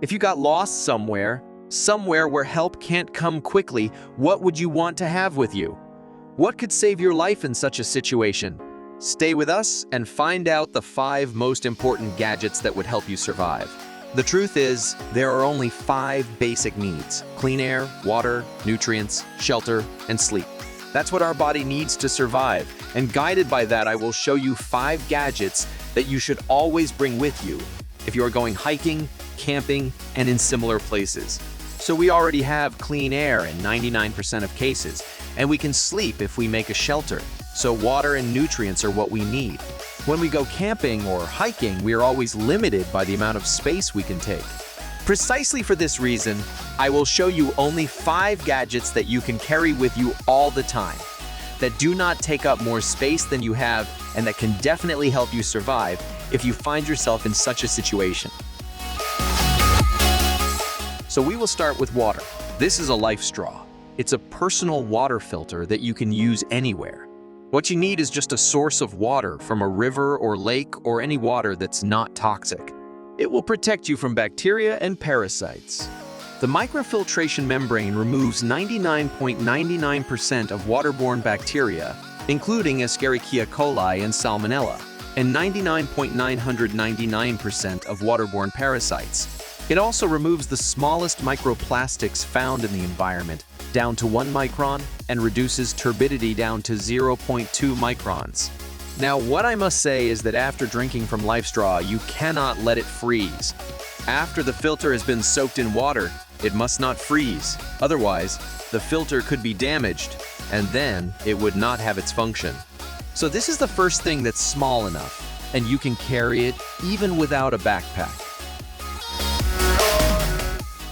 If you got lost somewhere where help can't come quickly, what would you want to have with you? What could save your life in such a situation? Stay with us and find out the 5 most important gadgets that would help you survive. The truth is, there are only 5 basic needs: clean air, water, nutrients, shelter, and sleep. That's what our body needs to survive, and guided by that, I will show you 5 gadgets that you should always bring with you if you are going hiking, camping, and in similar places. So we already have clean air in 99% of cases, and we can sleep if we make a shelter. So water and nutrients are what we need. When we go camping or hiking, we are always limited by the amount of space we can take. Precisely for this reason, I will show you only 5 gadgets that you can carry with you all the time, that do not take up more space than you have, and that can definitely help you survive if you find yourself in such a situation. So we will start with water. This is a LifeStraw. It's a personal water filter that you can use anywhere. What you need is just a source of water from a river or lake or any water that's not toxic. It will protect you from bacteria and parasites. The microfiltration membrane removes 99.99% of waterborne bacteria, including Escherichia coli and Salmonella, and 99.999% of waterborne parasites. It also removes the smallest microplastics found in the environment down to 1 micron and reduces turbidity down to 0.2 microns. Now, what I must say is that after drinking from LifeStraw, you cannot let it freeze. After the filter has been soaked in water, it must not freeze. Otherwise, the filter could be damaged, and then it would not have its function. So this is the first thing that's small enough, and you can carry it even without a backpack.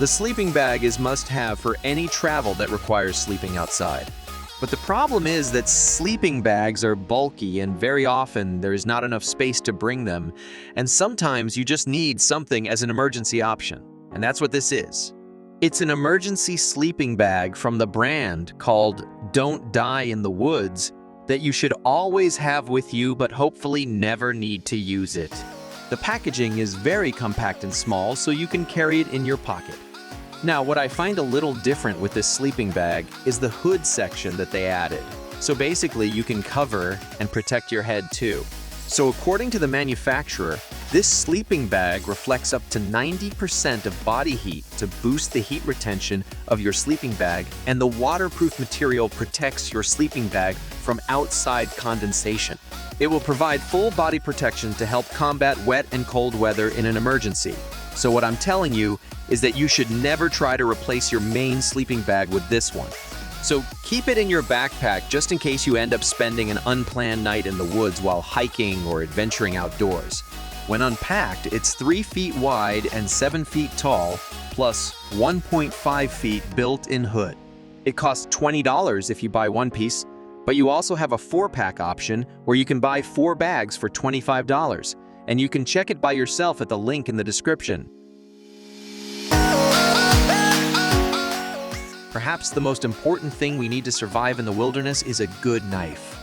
The sleeping bag is must-have for any travel that requires sleeping outside. But the problem is that sleeping bags are bulky, and very often there is not enough space to bring them, and sometimes you just need something as an emergency option. And that's what this is. It's an emergency sleeping bag from the brand called Don't Die in the Woods that you should always have with you, but hopefully never need to use it. The packaging is very compact and small, so you can carry it in your pocket. Now, what I find a little different with this sleeping bag is the hood section that they added. So basically, you can cover and protect your head too. So according to the manufacturer, this sleeping bag reflects up to 90% of body heat to boost the heat retention of your sleeping bag, and the waterproof material protects your sleeping bag from outside condensation. It will provide full body protection to help combat wet and cold weather in an emergency. So what I'm telling you is that you should never try to replace your main sleeping bag with this one. So keep it in your backpack just in case you end up spending an unplanned night in the woods while hiking or adventuring outdoors. When unpacked, it's 3 feet wide and 7 feet tall, plus 1.5 feet built-in hood. It costs $20 if you buy one piece, but you also have a 4-pack option where you can buy 4 bags for $25, and you can check it by yourself at the link in the description. Perhaps the most important thing we need to survive in the wilderness is a good knife.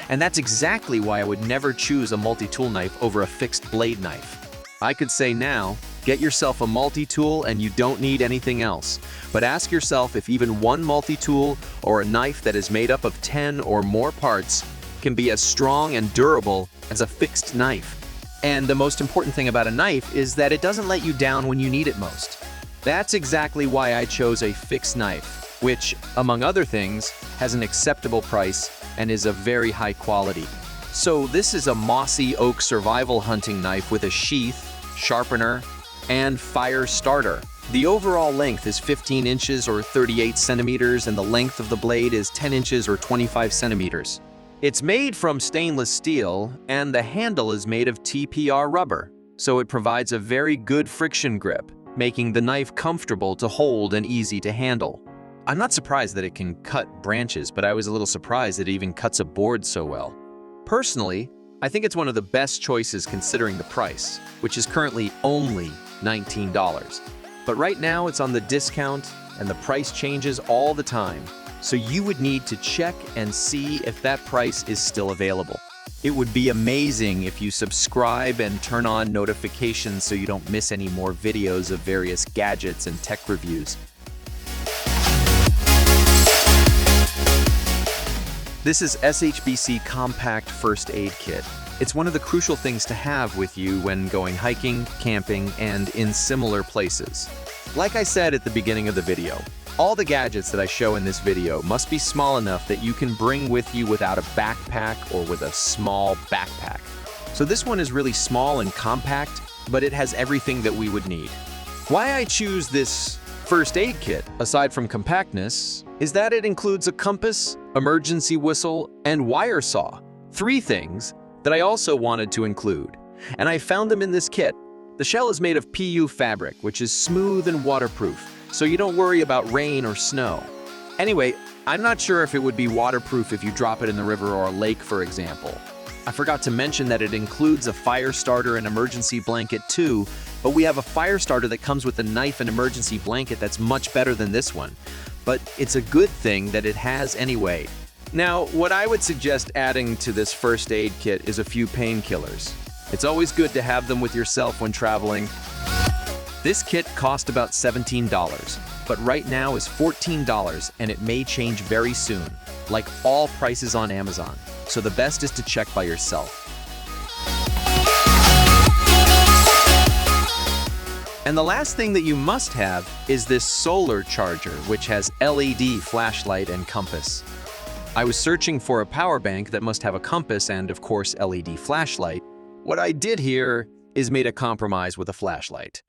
And that's exactly why I would never choose a multi-tool knife over a fixed blade knife. I could say now, get yourself a multi-tool and you don't need anything else. But ask yourself if even one multi-tool or a knife that is made up of 10 or more parts can be as strong and durable as a fixed knife. And the most important thing about a knife is that it doesn't let you down when you need it most. That's exactly why I chose a fixed knife, which, among other things, has an acceptable price and is of very high quality. So this is a Mossy oak survival hunting knife with a sheath, sharpener, and fire starter. The overall length is 15 inches or 38 centimeters, and the length of the blade is 10 inches or 25 centimeters. It's made from stainless steel, and the handle is made of TPR rubber, so it provides a very good friction grip, making the knife comfortable to hold and easy to handle. I'm not surprised that it can cut branches, but I was a little surprised that it even cuts a board so well. Personally, I think it's one of the best choices considering the price, which is currently only $19. But right now it's on the discount and the price changes all the time, so you would need to check and see if that price is still available. It would be amazing if you subscribe and turn on notifications so you don't miss any more videos of various gadgets and tech reviews. This is SHBC Compact First Aid Kit. It's one of the crucial things to have with you when going hiking, camping, and in similar places. Like I said at the beginning of the video, all the gadgets that I show in this video must be small enough that you can bring with you without a backpack or with a small backpack. So this one is really small and compact, but it has everything that we would need. Why I choose this first aid kit, aside from compactness, is that it includes a compass, emergency whistle, and wire saw. 3 things that I also wanted to include, and I found them in this kit. The shell is made of PU fabric, which is smooth and waterproof, so you don't worry about rain or snow. Anyway, I'm not sure if it would be waterproof if you drop it in the river or a lake, for example. I forgot to mention that it includes a fire starter and emergency blanket too, but we have a fire starter that comes with a knife and emergency blanket that's much better than this one. But it's a good thing that it has anyway. Now, what I would suggest adding to this first aid kit is a few painkillers. It's always good to have them with yourself when traveling. This kit cost about $17, but right now is $14, and it may change very soon, like all prices on Amazon, so the best is to check by yourself. And the last thing that you must have is this solar charger, which has LED flashlight and compass. I was searching for a power bank that must have a compass and, of course, LED flashlight. What I did here is made a compromise with a flashlight.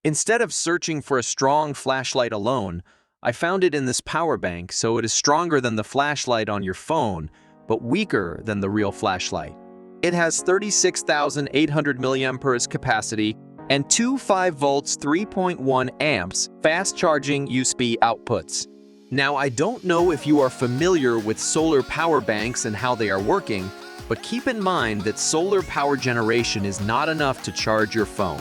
Instead of searching for a strong flashlight alone, I found it in this power bank, so it is stronger than the flashlight on your phone, but weaker than the real flashlight. It has 36,800 milliamperes capacity and 2 5 volts 3.1 amps fast charging USB outputs. Now, I don't know if you are familiar with solar power banks and how they are working, but keep in mind that solar power generation is not enough to charge your phone.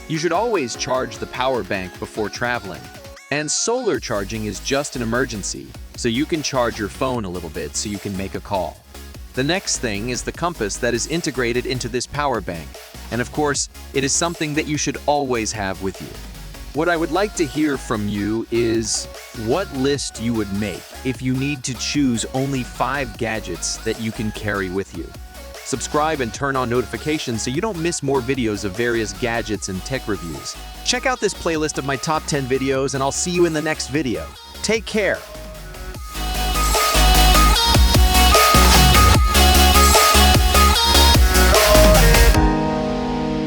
You should always charge the power bank before traveling. And solar charging is just an emergency, so you can charge your phone a little bit so you can make a call. The next thing is the compass that is integrated into this power bank. And of course, it is something that you should always have with you. What I would like to hear from you is what list you would make if you need to choose only 5 gadgets that you can carry with you. Subscribe and turn on notifications so you don't miss more videos of various gadgets and tech reviews. Check out this playlist of my top 10 videos and I'll see you in the next video. Take care.